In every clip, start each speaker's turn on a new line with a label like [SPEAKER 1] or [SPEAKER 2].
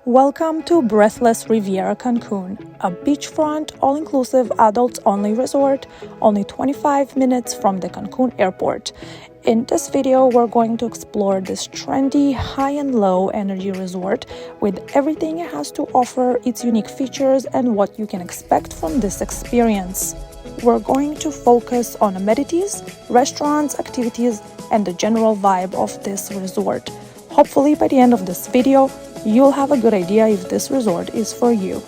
[SPEAKER 1] Welcome to Breathless Riviera Cancun, a beachfront, all-inclusive, adults-only resort, only 25 minutes from the Cancun airport. In this video, we're going to explore this trendy, high and low energy resort with everything it has to offer, its unique features, and what you can expect from this experience. We're going to focus on amenities, restaurants, activities, and the general vibe of this resort. Hopefully, by the end of this video, you'll have a good idea if this resort is for you.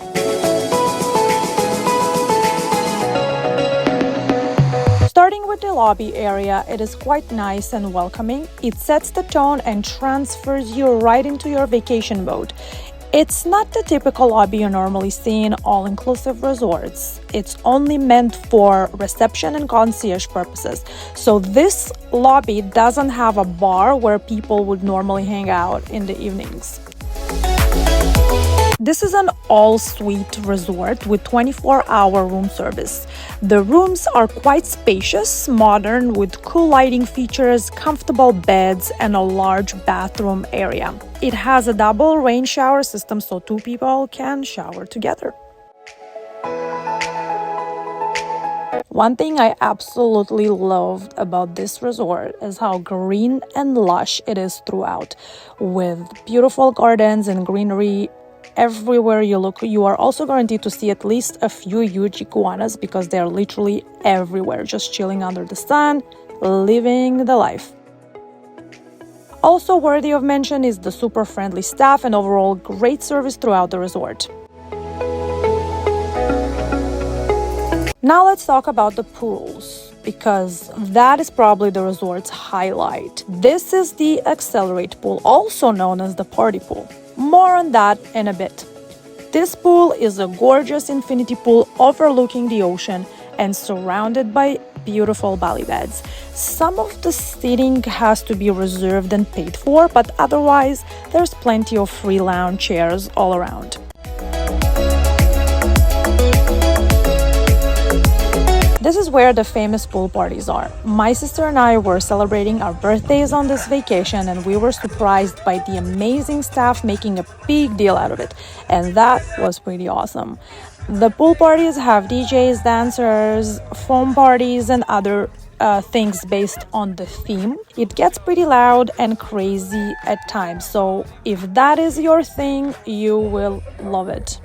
[SPEAKER 1] Starting with the lobby area, it is quite nice and welcoming. It sets the tone and transfers you right into your vacation mode. It's not the typical lobby you normally see in all-inclusive resorts. It's only meant for reception and concierge purposes. So this lobby doesn't have a bar where people would normally hang out in the evenings. This is an all-suite resort with 24-hour room service. The rooms are quite spacious, modern, with cool lighting features, comfortable beds, and a large bathroom area. It has a double rain shower system so two people can shower together. One thing I absolutely loved about this resort is how green and lush it is throughout, with beautiful gardens and greenery everywhere you look. You are also guaranteed to see at least a few huge iguanas because they're literally everywhere, just chilling under the sun, living the life. Also worthy of mention is the super friendly staff and overall great service throughout the resort. Now let's talk about the pools, because that is probably the resort's highlight. This is the Accelerate pool, also known as the party pool. More on that in a bit. This pool is a gorgeous infinity pool overlooking the ocean and surrounded by beautiful bali beds. Some of the seating has to be reserved and paid for, but otherwise there's plenty of free lounge chairs all around. This is where the famous pool parties are. My sister and I were celebrating our birthdays on this vacation, and we were surprised by the amazing staff making a big deal out of it, and that was pretty awesome. The pool parties have DJs, dancers, foam parties, and other things based on the theme. It gets pretty loud and crazy at times, so if that is your thing, you will love it.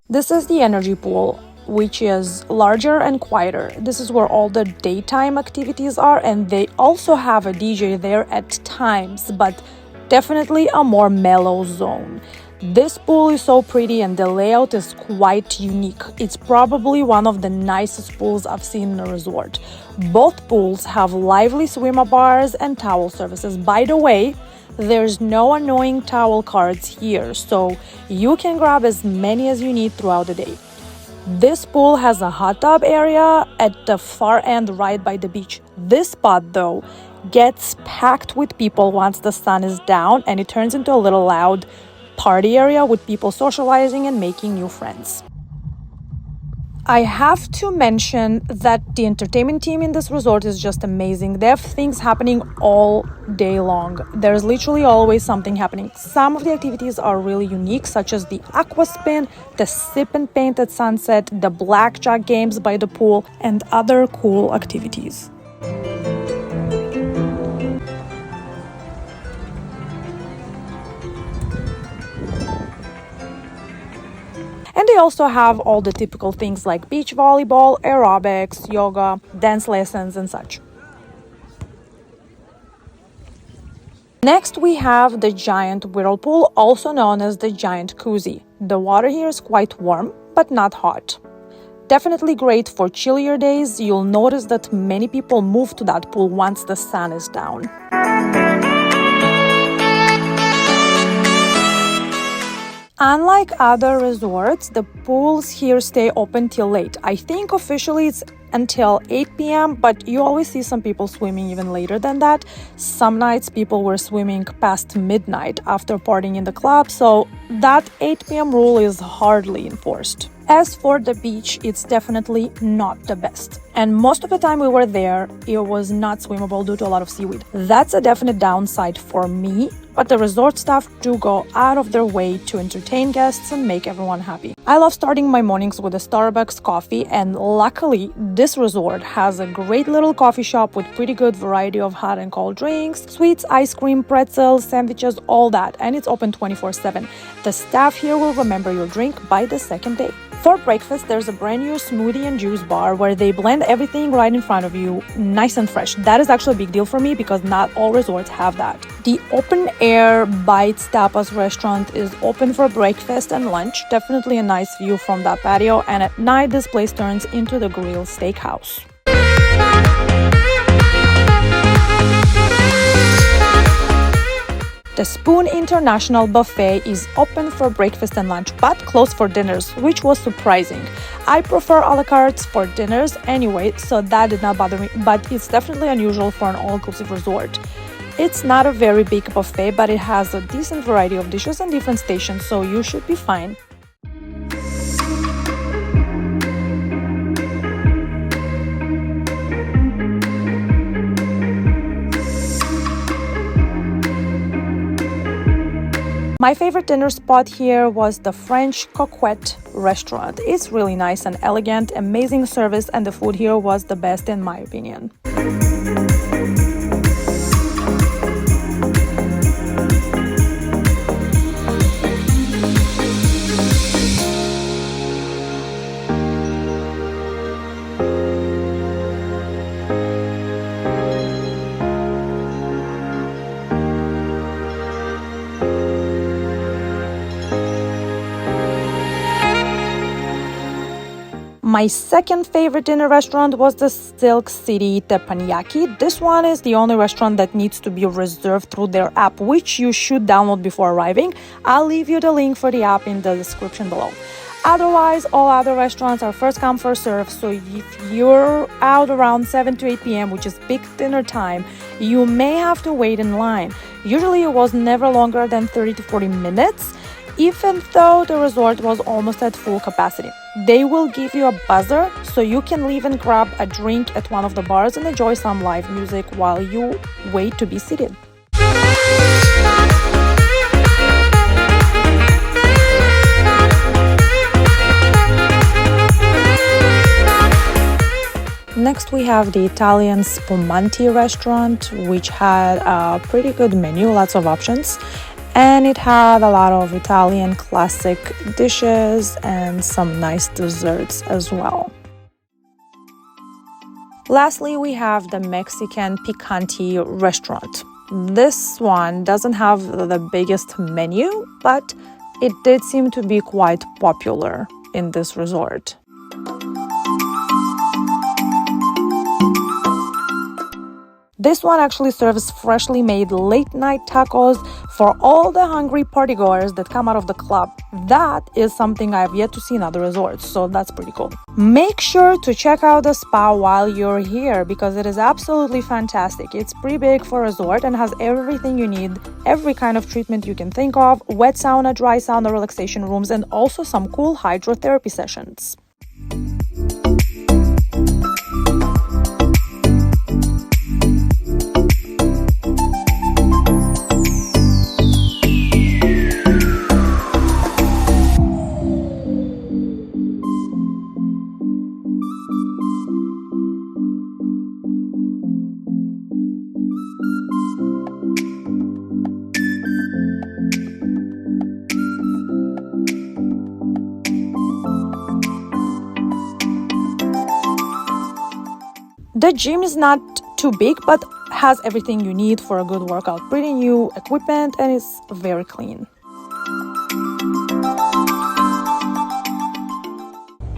[SPEAKER 1] This is the energy pool, which is larger and quieter. This is where all the daytime activities are, and they also have a DJ there at times, but definitely a more mellow zone. This pool is so pretty and the layout is quite unique. It's probably one of the nicest pools I've seen in a resort. Both pools have lively swimmer bars and towel services. By the way, there's no annoying towel cards here, so you can grab as many as you need throughout the day. This pool has a hot tub area at the far end right by the beach. This spot, though, gets packed with people once the sun is down, and it turns into a little loud party area with people socializing and making new friends. I have to mention that the entertainment team in this resort is just amazing. They have things happening all day long. There's literally always something happening. Some of the activities are really unique, such as the aqua spin, the sip and paint at sunset, the blackjack games by the pool, and other cool activities. And they also have all the typical things like beach volleyball, aerobics, yoga, dance lessons, and such. Next, we have the giant whirlpool, also known as the giant koozie. The water here is quite warm, but not hot. Definitely great for chillier days. You'll notice that many people move to that pool once the sun is down. Unlike other resorts, the pools here stay open till late. I think officially it's until 8 p.m., but you always see some people swimming even later than that. Some nights people were swimming past midnight after partying in the club, so that 8 p.m. rule is hardly enforced. As for the beach, it's definitely not the best. And most of the time we were there, it was not swimmable due to a lot of seaweed. That's a definite downside for me, but the resort staff do go out of their way to entertain guests and make everyone happy. I love starting my mornings with a Starbucks coffee, and luckily this resort has a great little coffee shop with pretty good variety of hot and cold drinks, sweets, ice cream, pretzels, sandwiches, all that, and it's open 24/7. The staff here will remember your drink by the second day. For breakfast, there's a brand new smoothie and juice bar where they blend everything right in front of you, nice and fresh. That is actually a big deal for me because not all resorts have that. The open air Bites Tapas restaurant is open for breakfast and lunch. Definitely a nice view from that patio, and at night this place turns into the grill steakhouse. The Spoon International Buffet is open for breakfast and lunch, but closed for dinners, which was surprising. I prefer a la carte for dinners anyway, so that did not bother me, but it's definitely unusual for an all-inclusive resort. It's not a very big buffet, but it has a decent variety of dishes and different stations, so you should be fine. My favorite dinner spot here was the French Coquette restaurant. It's really nice and elegant, amazing service, and the food here was the best in my opinion. My second favorite dinner restaurant was the Silk City Teppanyaki. This one is the only restaurant that needs to be reserved through their app, which you should download before arriving. I'll leave you the link for the app in the description below. Otherwise, all other restaurants are first come, first serve, so if you're out around 7 to 8 p.m., which is peak dinner time, you may have to wait in line. Usually it was never longer than 30 to 40 minutes, even though the resort was almost at full capacity. They will give you a buzzer so you can leave and grab a drink at one of the bars and enjoy some live music while you wait to be seated. Next we have the Italian Spumante restaurant, which had a pretty good menu, lots of options. And it had a lot of Italian classic dishes and some nice desserts as well. Lastly, we have the Mexican Picante restaurant. This one doesn't have the biggest menu, but it did seem to be quite popular in this resort. This one actually serves freshly made late-night tacos for all the hungry partygoers that come out of the club. That is something I've yet to see in other resorts, so that's pretty cool. Make sure to check out the spa while you're here because it is absolutely fantastic. It's pretty big for a resort and has everything you need, every kind of treatment you can think of, wet sauna, dry sauna, relaxation rooms, and also some cool hydrotherapy sessions. The gym is not too big, but has everything you need for a good workout. Pretty new equipment and it's very clean.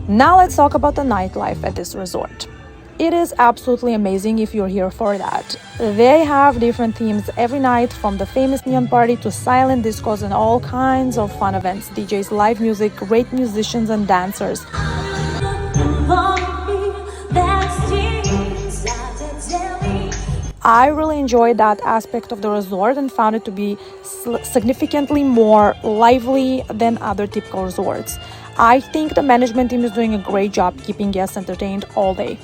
[SPEAKER 1] Now let's talk about the nightlife at this resort. It is absolutely amazing if you're here for that. They have different themes every night, from the famous neon party to silent discos and all kinds of fun events, DJs, live music, great musicians and dancers. I really enjoyed that aspect of the resort and found it to be significantly more lively than other typical resorts. I think the management team is doing a great job keeping guests entertained all day.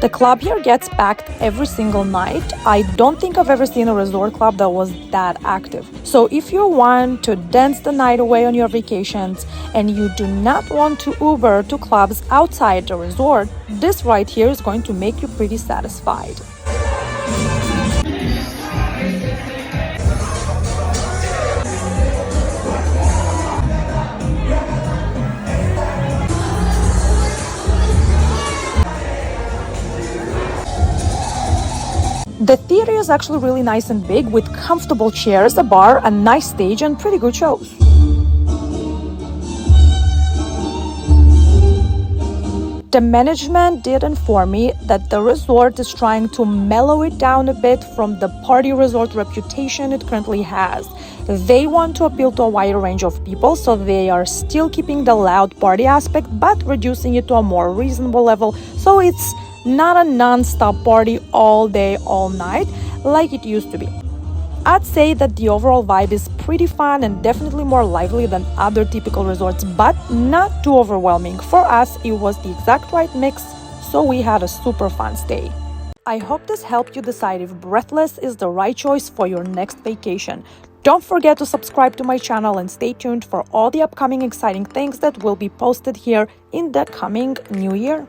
[SPEAKER 1] The club here gets packed every single night. I don't think I've ever seen a resort club that was that active. So if you want to dance the night away on your vacations and you do not want to Uber to clubs outside the resort, this right here is going to make you pretty satisfied. The theater is actually really nice and big, with comfortable chairs, a bar, a nice stage, and pretty good shows. The management did inform me that the resort is trying to mellow it down a bit from the party resort reputation it currently has. They want to appeal to a wider range of people, so they are still keeping the loud party aspect but reducing it to a more reasonable level, so it's not a non-stop party all day, all night like it used to be. I'd say that the overall vibe is pretty fun and definitely more lively than other typical resorts, but not too overwhelming. For us, it was the exact right mix, so we had a super fun stay. I hope this helped you decide if Breathless is the right choice for your next vacation. Don't forget to subscribe to my channel and stay tuned for all the upcoming exciting things that will be posted here in the coming new year.